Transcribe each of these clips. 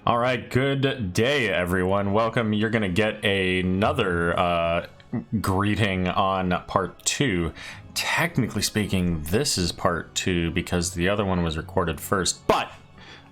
All right, good day, everyone. Welcome. You're going to get another greeting on part 2. Technically speaking, this is part 2 because the other one was recorded first, but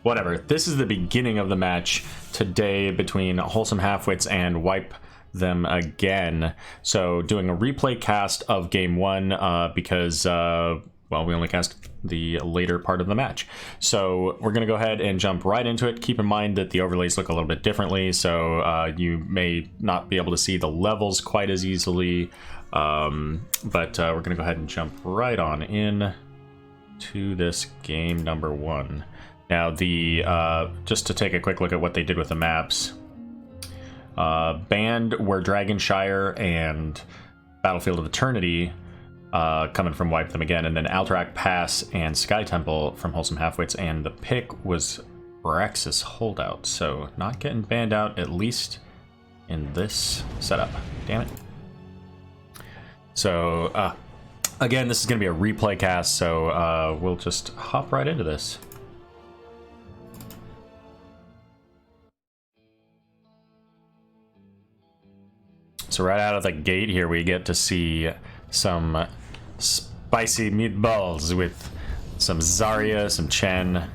whatever. This is the beginning of the match today between Wholesome Halfwits and Wipe Them Again. So doing a replay cast of game 1 because, well, we only cast the later part of the match. So we're going to go ahead and jump right into it. Keep in mind that the overlays look a little bit differently, so you may not be able to see the levels quite as easily, but we're going to go ahead and jump right on in to this game number 1. Now, just to take a quick look at what they did with the maps, Banned were Dragonshire and Battlefield of Eternity, coming from Wipe Them Again, and then Alterac Pass and Sky Temple from Wholesome Halfwits, and the pick was Brexis Holdout, so not getting banned out, at least in this setup. Damn it. So, again, this is going to be a replay cast, so we'll just hop right into this. So right out of the gate here, we get to see some spicy meatballs with some Zarya, some Chen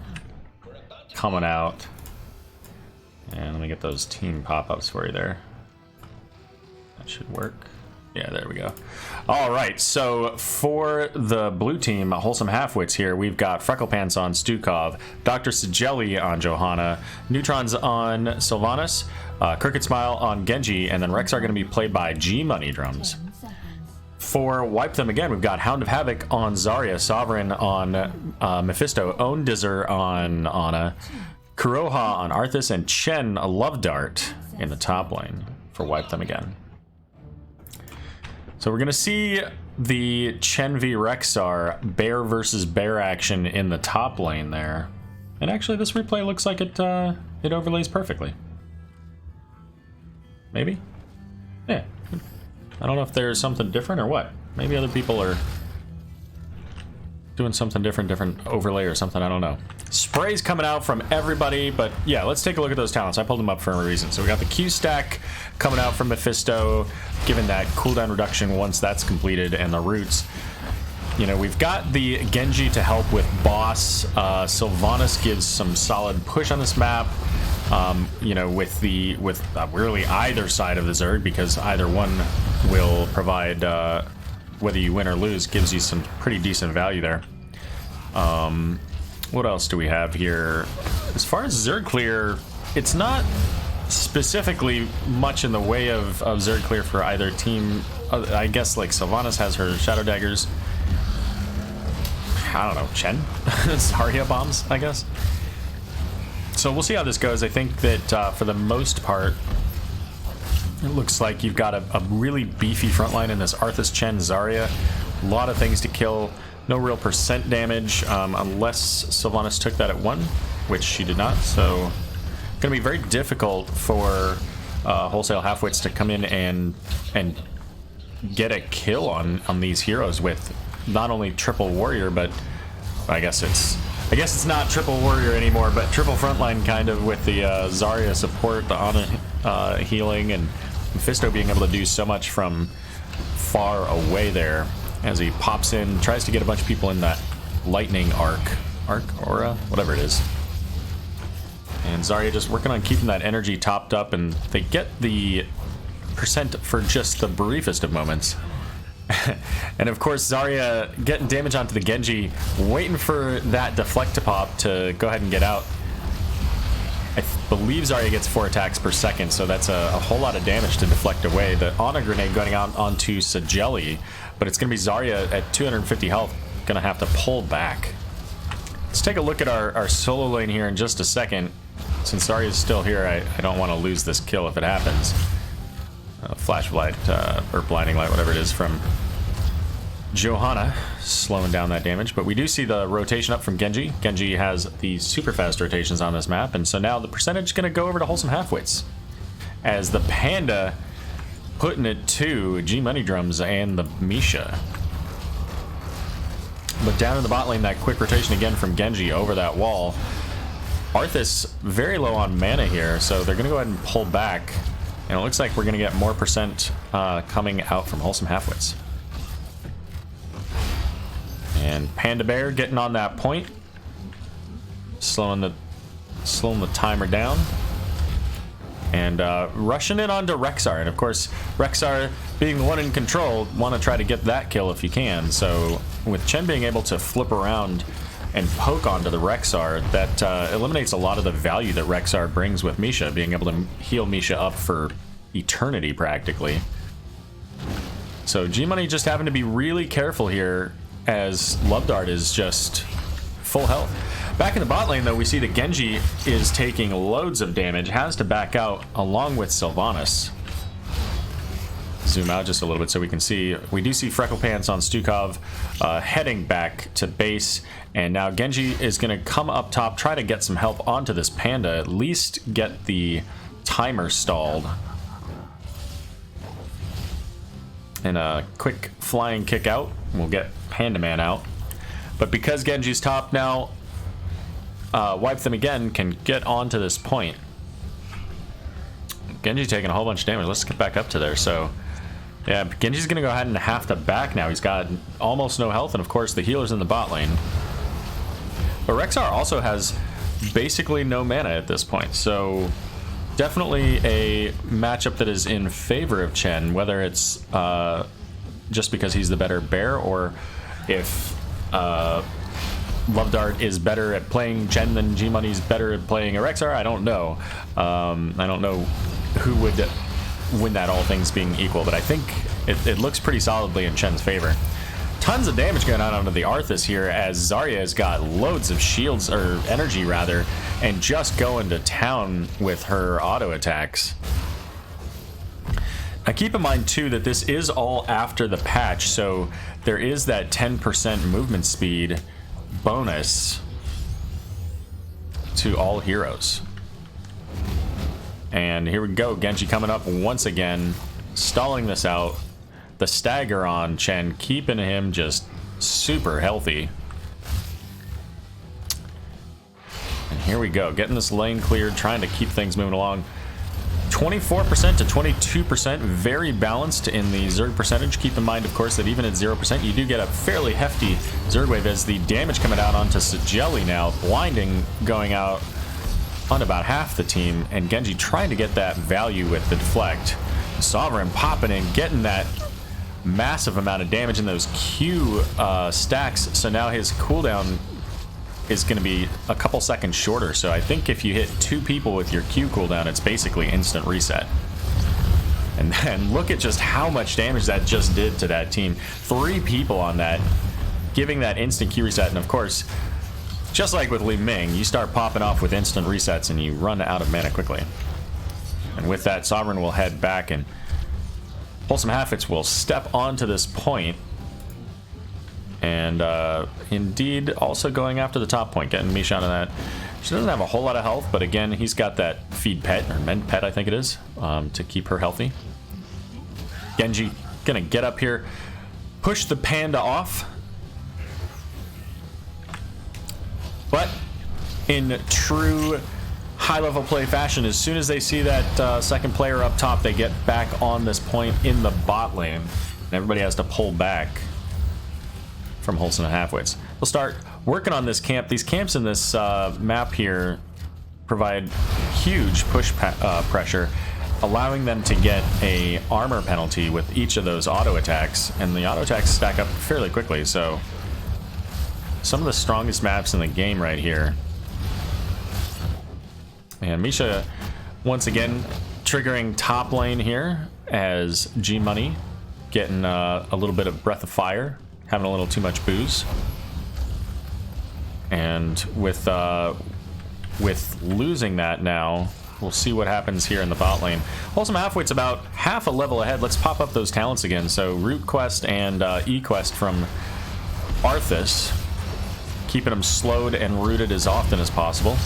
coming out. And let me get those team pop-ups for you there. That should work. Yeah, there we go. All right, so for the blue team, Wholesome Halfwits here, we've got Frecklepants on Stukov, Dr. Sigelli on Johanna, Neutrons on Sylvanas, Crooked Smile on Genji, and then Rex are going to be played by G Money Drums. For Wipe Them Again, we've got Hound of Havoc on Zarya, Sovereign on Mephisto, Own Dizzer on Ana, Kuroha on Arthas, and Chen Love Dart in the top lane for Wipe Them Again. So we're going to see the Chen v Rexar bear versus bear action in the top lane there. And actually this replay looks like it overlays perfectly. Maybe? Yeah. I don't know if there's something different or what. Maybe other people are doing something different overlay or something, I don't know. Sprays coming out from everybody, but yeah, let's take a look at those talents. I pulled them up for a reason. So we got the Q stack coming out from Mephisto, given that cooldown reduction once that's completed, and the roots. You know, we've got the Genji to help with boss. Sylvanas gives some solid push on this map. You know, with really either side of the Zerg, because either one will provide, whether you win or lose, gives you some pretty decent value there. What else do we have here? As far as Zerg clear, it's not specifically much in the way of Zerg clear for either team. I guess like Sylvanas has her Shadow Daggers. I don't know, Chen? Zarya bombs, I guess. So we'll see how this goes. I think that for the most part, it looks like you've got a really beefy front line in this Arthas, Chen, Zarya. A lot of things to kill. No real percent damage, unless Sylvanas took that at 1, which she did not. So going to be very difficult for Wholesale Halfwits to come in and get a kill on these heroes with not only triple warrior, but I guess it's not triple warrior anymore, but triple frontline kind of, with the Zarya support, the Ana healing, and Mephisto being able to do so much from far away there as he pops in, tries to get a bunch of people in that lightning aura, whatever it is. And Zarya just working on keeping that energy topped up, and they get the percent for just the briefest of moments. And of course, Zarya getting damage onto the Genji, waiting for that deflect to pop to go ahead and get out. I believe Zarya gets 4 attacks per second, so that's a whole lot of damage to deflect away. The Ana grenade going out onto Sigelli, but it's going to be Zarya at 250 health, going to have to pull back. Let's take a look at our solo lane here in just a second. Since Zarya is still here, I don't want to lose this kill if it happens. Flashlight or blinding light, whatever it is, from Johanna slowing down that damage. But we do see the rotation up from Genji. Genji has the super fast rotations on this map, and so now the percentage is going to go over to Wholesome Halfwits, as the Panda putting it to G Money Drums and the Misha. But down in the bot lane, that quick rotation again from Genji over that wall. Arthas very low on mana here, so they're going to go ahead and pull back. And it looks like we're going to get more percent coming out from Wholesome Halfwits. And Panda Bear getting on that point. Slowing the timer down. And rushing in onto Rexar. And of course, Rexar being the one in control, want to try to get that kill if you can. So with Chen being able to flip around and poke onto the Rexar, that eliminates a lot of the value that Rexar brings with Misha, being able to heal Misha up for eternity practically. So G-Money just having to be really careful here as Love Dart is just full health. Back in the bot lane though, we see that Genji is taking loads of damage, has to back out along with Sylvanas. Zoom out just a little bit so we can see. We do see Freckle Pants on Stukov heading back to base, and now Genji is going to come up top, try to get some help onto this Panda, at least get the timer stalled. And a quick flying kick out, we'll get Panda Man out. But because Genji's top now, Wipe Them Again can get onto this point. Genji taking a whole bunch of damage. Let's get back up to there. So yeah, Genji's gonna go ahead and have to back now. He's got almost no health, and of course the healer's in the bot lane. But Rexar also has basically no mana at this point, so definitely a matchup that is in favor of Chen, whether it's just because he's the better bear, or if Love Dart is better at playing Chen than G-Money's better at playing a Rexar. I don't know. I don't know who would win that, all things being equal, but I think it looks pretty solidly in Chen's favor. Tons of damage going on onto the Arthas here as Zarya has got loads of shields, or energy rather, and just going to town with her auto attacks. Now keep in mind too that this is all after the patch, so there is that 10% movement speed bonus to all heroes. And here we go, Genji coming up once again, stalling this out. The stagger on Chen, keeping him just super healthy. And here we go, getting this lane cleared, trying to keep things moving along. 24% to 22%, very balanced in the Zerg percentage. Keep in mind, of course, that even at 0%, you do get a fairly hefty Zerg wave as the damage coming out onto Sajeli now. Blinding going out on about half the team, and Genji trying to get that value with the deflect. Sovereign popping in, getting that massive amount of damage in those Q stacks, so now his cooldown is going to be a couple seconds shorter. So I think if you hit 2 people with your Q cooldown, it's basically instant reset. And then look at just how much damage that just did to that team. 3 people on that, giving that instant Q reset. And of course, just like with Li Ming, you start popping off with instant resets and you run out of mana quickly. And with that, Sovereign will head back, and Wholesome Halfwits will step onto this point. And indeed also going after the top point, getting Misha out of that. She doesn't have a whole lot of health, but again, he's got that feed pet, or mend pet I think it is, to keep her healthy. Genji gonna get up here, push the Panda off. But in true high-level play fashion, as soon as they see that second player up top, they get back on this point in the bot lane, and everybody has to pull back from Wholesome Halfwits. We'll start working on this camp. These camps in this map here provide huge push pressure, allowing them to get a armor penalty with each of those auto attacks, and the auto attacks stack up fairly quickly. So some of the strongest maps in the game right here. And Misha once again triggering top lane here as G-Money getting a little bit of Breath of Fire, having a little too much booze. And with losing that now, we'll see what happens here in the bot lane. Wholesome Halfwits about half a level ahead. Let's pop up those talents again. So Root Quest and E-Quest from Arthas, keeping them slowed and rooted as often as possible.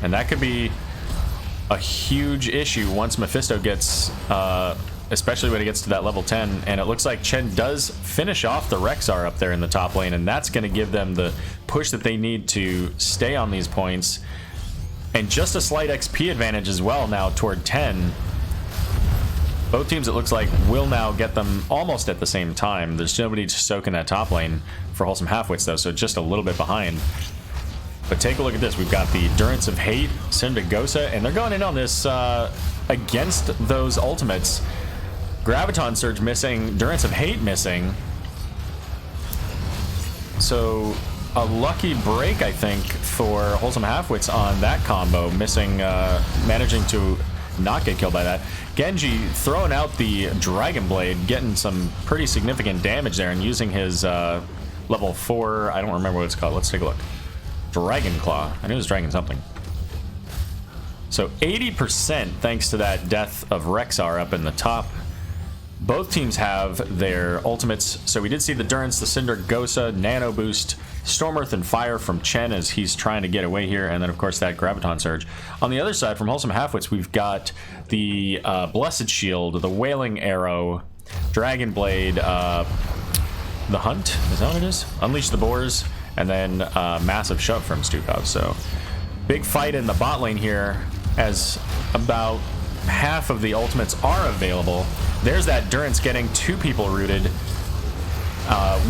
And that could be a huge issue once Mephisto gets, especially when it gets to that level 10. And it looks like Chen does finish off the Rexar up there in the top lane, and that's going to give them the push that they need to stay on these points And just a slight XP advantage as well now toward 10. Both teams, it looks like, will now get them almost at the same time. There's nobody soaking that top lane for Wholesome Halfwits, though, so just a little bit behind. But take a look at this. We've got the Durance of Hate, Syndagosa, and they're going in on this against those ultimates. Graviton Surge missing, Durance of Hate missing. So a lucky break, I think, for Wholesome Halfwits on that combo, missing, managing to not get killed by that. Genji throwing out the Dragon Blade, getting some pretty significant damage there, and using his level 4, I don't remember what it's called. Let's take a look. Dragon Claw. I knew it was Dragon something. So 80% thanks to that death of Rexar up in the top. Both teams have their ultimates. So we did see the Durance, the Syndagosa, Nano Boost, Storm Earth and Fire from Chen as he's trying to get away here, and then of course that Graviton Surge. On the other side, from Wholesome Halfwits, we've got the Blessed Shield, the Wailing Arrow, Dragon Blade, the Hunt, is that what it is? Unleash the Boars, and then Massive Shove from Stukov. So big fight in the bot lane here as about half of the ultimates are available. There's that Durance getting 2 people rooted.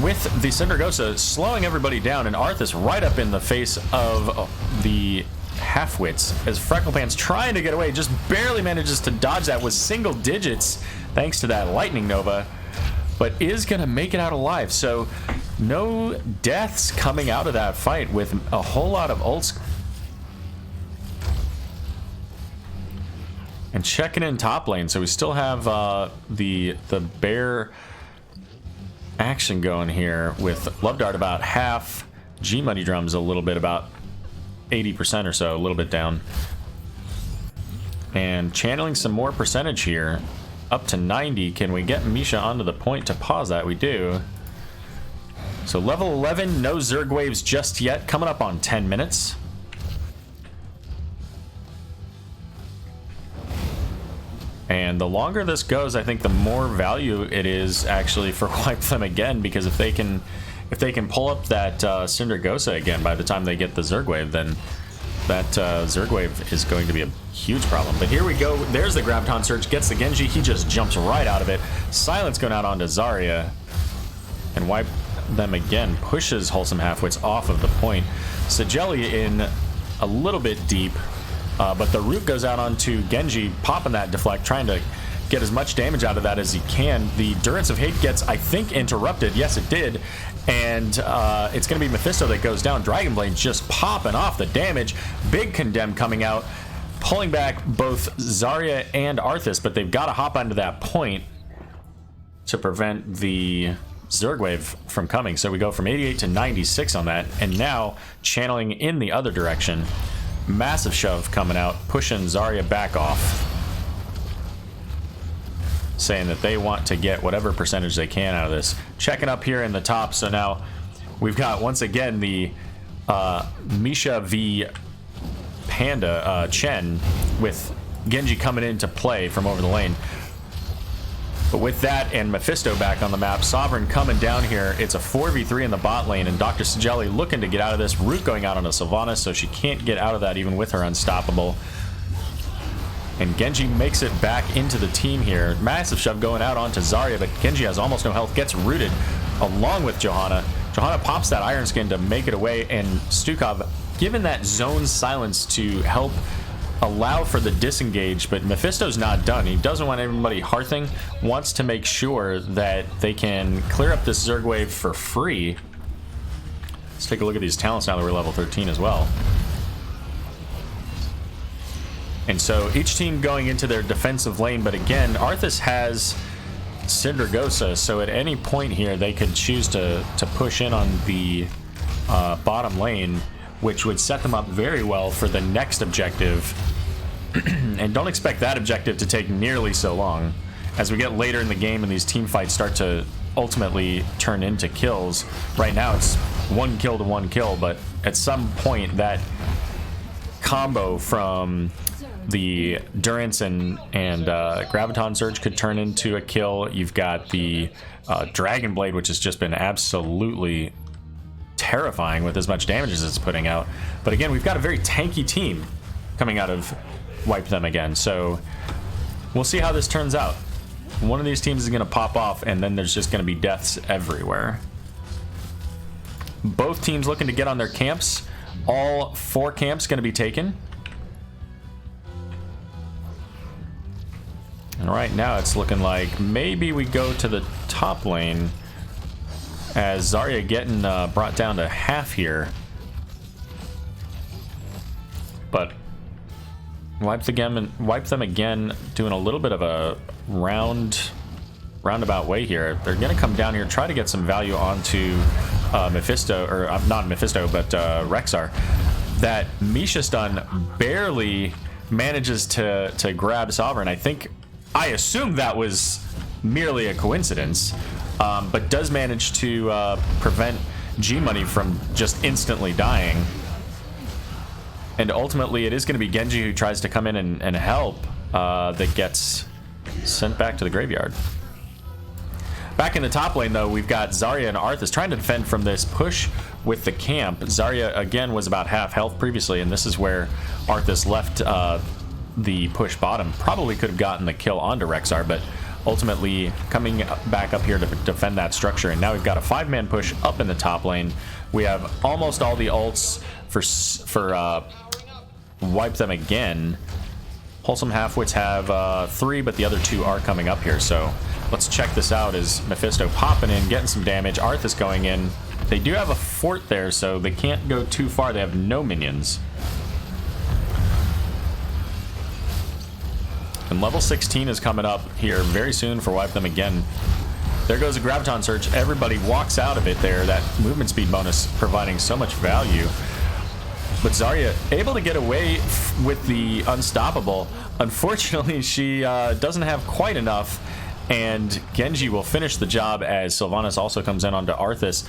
With the Syndagosa slowing everybody down, and Arthas right up in the face of the Halfwits as Frecklepants trying to get away, just barely manages to dodge that with single digits thanks to that Lightning Nova, but is going to make it out alive. So no deaths coming out of that fight with a whole lot of ults. And checking in top lane, so we still have the bear action going here with Love Dart about half, G Money Drums a little bit, about 80% or so, a little bit down, and channeling some more percentage here up to 90. Can we get Misha onto the point to pause that? We do. So level 11, no Zerg waves just yet, coming up on 10 minutes. And the longer this goes, I think the more value it is actually for Wipe them again, because if they can pull up that Syndagosa again by the time they get the Zerg wave, then that Zerg wave is going to be a huge problem. But here we go. There's the Graviton Surge, gets the Genji. He just jumps right out of it. Silence going out onto Zarya, and Wipe them again pushes Wholesome Halfwits off of the point. Sajeli in a little bit deep. But the root goes out onto Genji, popping that deflect, trying to get as much damage out of that as he can. The Durance of Hate gets, I think, interrupted. Yes, it did. And it's going to be Mephisto that goes down. Dragon Blade just popping off the damage. Big Condemn coming out, pulling back both Zarya and Arthas, but they've got to hop onto that point to prevent the Zerg wave from coming. So we go from 88 to 96 on that, and now channeling in the other direction. Massive Shove coming out, pushing Zarya back off, saying that they want to get whatever percentage they can out of this. Checking up here in the top, so now we've got once again the Misha v Panda Chen with Genji coming into play from over the lane. But with that and Mephisto back on the map, Sovereign coming down here, it's a 4v3 in the bot lane, and Dr. Sajeli looking to get out of this. Root going out on a Sylvanas, so she can't get out of that even with her Unstoppable. And Genji makes it back into the team here. Massive Shove going out onto Zarya, but Genji has almost no health, gets rooted along with Johanna. Johanna pops that Iron Skin to make it away, and Stukov given that zone silence to help allow for the disengage, but Mephisto's not done. He doesn't want everybody hearthing, wants to make sure that they can clear up this Zerg wave for free. Let's take a look at these talents now that we're level 13 as well. And so each team going into their defensive lane, but again, Arthas has Syndagosa, so at any point here they could choose to push in on the bottom lane, which would set them up very well for the next objective. And don't expect that objective to take nearly so long. As we get later in the game and these team fights start to ultimately turn into kills, right now it's 1 kill to 1 kill, but at some point that combo from the Durance and Graviton Surge could turn into a kill. You've got the Dragon Blade, which has just been absolutely terrifying with as much damage as it's putting out. But again, we've got a very tanky team. coming out of Wipe Them Again. So we'll see how this turns out. One of these teams is going to pop off, and then there's just going to be deaths everywhere. Both teams looking to get on their camps. All 4 camps going to be taken. And right now it's looking like maybe we go to the top lane, as Zarya getting brought down to half here. But Wipe Them Again, doing a little bit of a roundabout way here. They're going to come down here, try to get some value onto Mephisto, or not Mephisto, but Rexar. That Misha stun barely manages to grab Sovereign. I assume that was merely a coincidence, but does manage to prevent G-Money from just instantly dying. And ultimately, it is going to be Genji who tries to come in and help, that gets sent back to the graveyard. Back in the top lane, though, we've got Zarya and Arthas trying to defend from this push with the camp. Zarya, again, was about half health previously, and this is where Arthas left the push bottom. Probably could have gotten the kill onto Rexar, but ultimately coming back up here to defend that structure. And now we've got a 5-man push up in the top lane. We have almost all the ults for Wipe Them Again. Wholesome Halfwits have 3, but the other 2 are coming up here. So let's check this out as Mephisto popping in, getting some damage. Arthas going in. They do have a fort there, so they can't go too far. They have no minions. And level 16 is coming up here very soon for Wipe Them Again. There goes a Graviton Surge. Everybody walks out of it there. That movement speed bonus providing so much value. But Zarya able to get away with the Unstoppable. Unfortunately, she doesn't have quite enough. And Genji will finish the job as Sylvanas also comes in onto Arthas.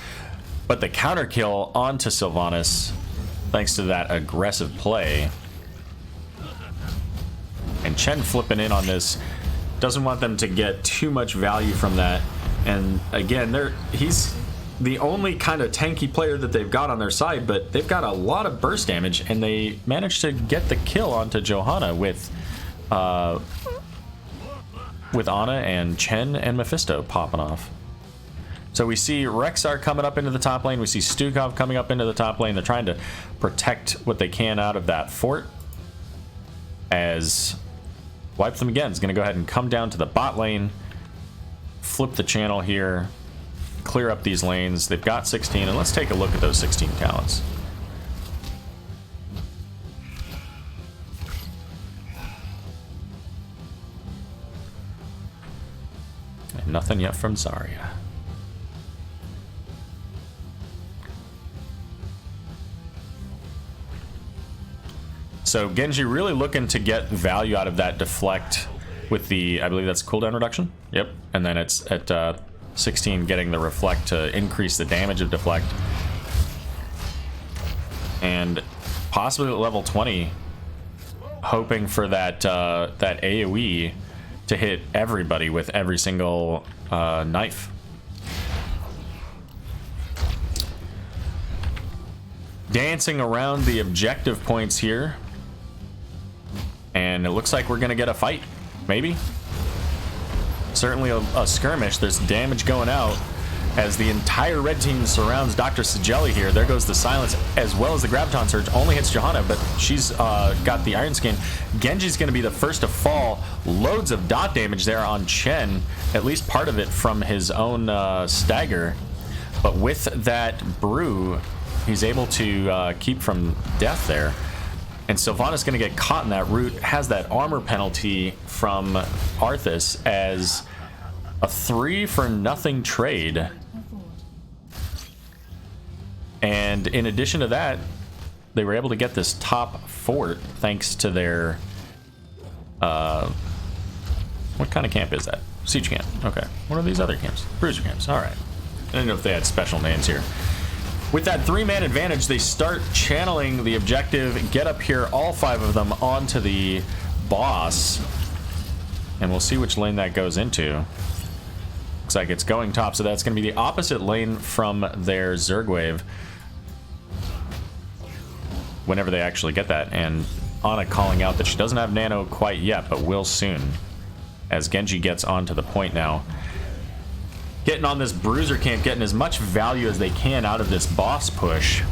But the counter kill onto Sylvanas, thanks to that aggressive play. And Chen flipping in on this. Doesn't want them to get too much value from that. And again, he's the only kind of tanky player that they've got on their side, but they've got a lot of burst damage, and they managed to get the kill onto Johanna with Ana and Chen and Mephisto popping off. So we see Rexar coming up into the top lane. We see Stukov coming up into the top lane. They're trying to protect what they can out of that fort, as Wipe Them Again is going to go ahead and come down to the bot lane, flip the channel here, clear up these lanes. They've got 16, and let's take a look at those 16 talents. And nothing yet from Zarya. So Genji really looking to get value out of that deflect with the, I believe that's cooldown reduction. Yep. And then it's at 16 getting the reflect to increase the damage of deflect. And possibly at level 20, hoping for that that AoE to hit everybody with every single knife. Dancing around the objective points here. And it looks like we're going to get a fight, maybe. Certainly a skirmish. There's damage going out as the entire red team surrounds Dr. Sigeli here. There goes the silence as well as the Graviton Surge. Only hits Johanna, but she's got the Iron Skin. Genji's going to be the first to fall. Loads of dot damage there on Chen. At least part of it from his own stagger. But with that brew, he's able to keep from death there. And Sylvanas going to get caught in that root. Has that armor penalty from Arthas as a 3-for-0 trade. And in addition to that, they were able to get this top fort thanks to their... what kind of camp is that? Siege camp. Okay. What are these other camps? Bruiser camps. All right. I didn't know if they had special names here. With that 3-man advantage, they start channeling the objective, get up here, all 5 of them onto the boss. And we'll see which lane that goes into. Looks like it's going top, so that's going to be the opposite lane from their Zerg wave. Whenever they actually get that. And Johanna calling out that she doesn't have nano quite yet, but will soon. As Genji gets onto the point now. Getting on this bruiser camp, getting as much value as they can out of this boss push.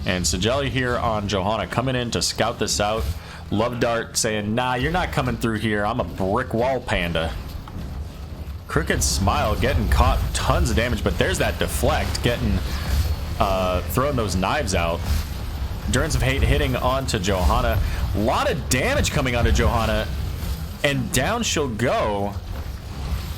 And Sajeli here on Johanna coming in to scout this out. Love Dart saying, nah, you're not coming through here. I'm a brick wall panda. Crooked Smile getting caught tons of damage, but there's that deflect getting throwing those knives out. Endurance of Hate hitting onto Johanna. A lot of damage coming onto Johanna. And down she'll go.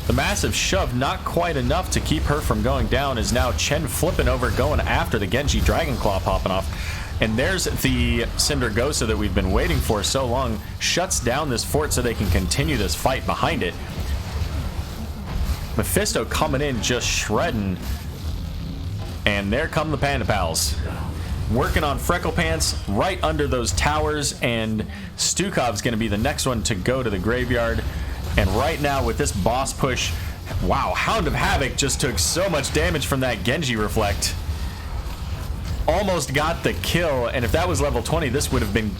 The massive shove, not quite enough to keep her from going down, is now Chen flipping over, going after the Genji Dragon Claw popping off. And there's the Cindergosa that we've been waiting for so long. Shuts down this fort so they can continue this fight behind it. Mephisto coming in, just shredding. And there come the Panda Pals. Working on Freckle Pants right under those towers. And Stukov's going to be the next one to go to the graveyard. And right now with this boss push, wow, Hound of Havoc just took so much damage from that Genji Reflect. Almost got the kill, and if that was level 20, this would have been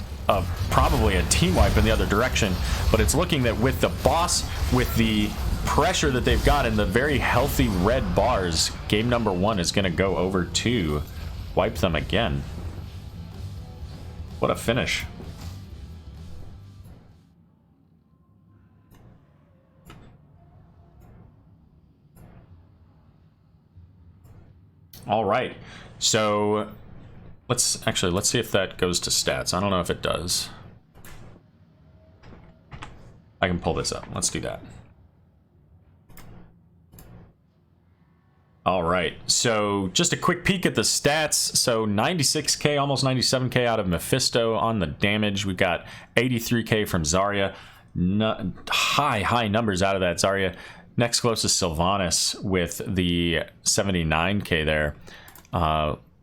probably a team wipe in the other direction. But it's looking that with the boss, with the pressure that they've got and the very healthy red bars, game number 1 is going to go over to wipe them again. What a finish. All right, so let's see if that goes to stats. I don't know if it does. I can pull this up. Let's do that. All right, so just a quick peek at the stats. So 96k, almost 97k out of Mephisto on the damage. We've got 83k from Zarya. High numbers out of that Zarya. Next closest Sylvanas with the 79k there.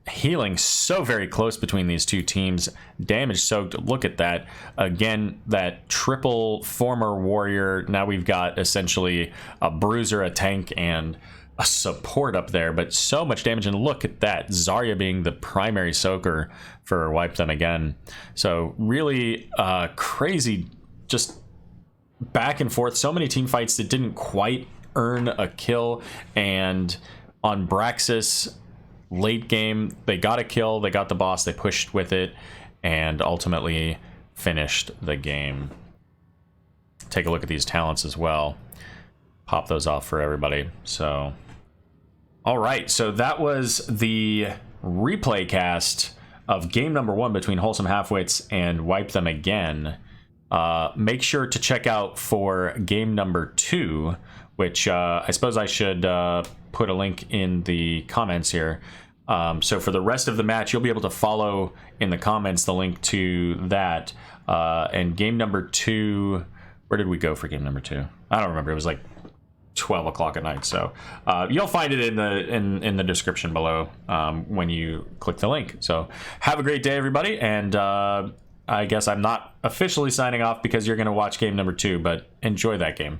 Healing so very close between these two teams. Damage soaked. Look at that. Again, that triple former warrior. Now we've got essentially a bruiser, a tank, and a support up there. But so much damage. And look at that. Zarya being the primary soaker for Wipe Them Again. So really crazy, just back and forth. So many team fights that didn't quite earn a kill. And on Braxis, late game, they got a kill, they got the boss, they pushed with it, and ultimately finished the game. Take a look at these talents as well. Pop those off for everybody. So, all right, so that was the replay cast of game number 1 between Wholesome Halfwits and Wipe Them Again. Make sure to check out for game number 2, which I suppose I should put a link in the comments here. So for the rest of the match, you'll be able to follow in the comments the link to that. And game number 2, where did we go for game number 2? I don't remember. It was like 12 o'clock at night. So you'll find it in the description below when you click the link. So have a great day, everybody. And I guess I'm not officially signing off because you're going to watch game number 2, but enjoy that game.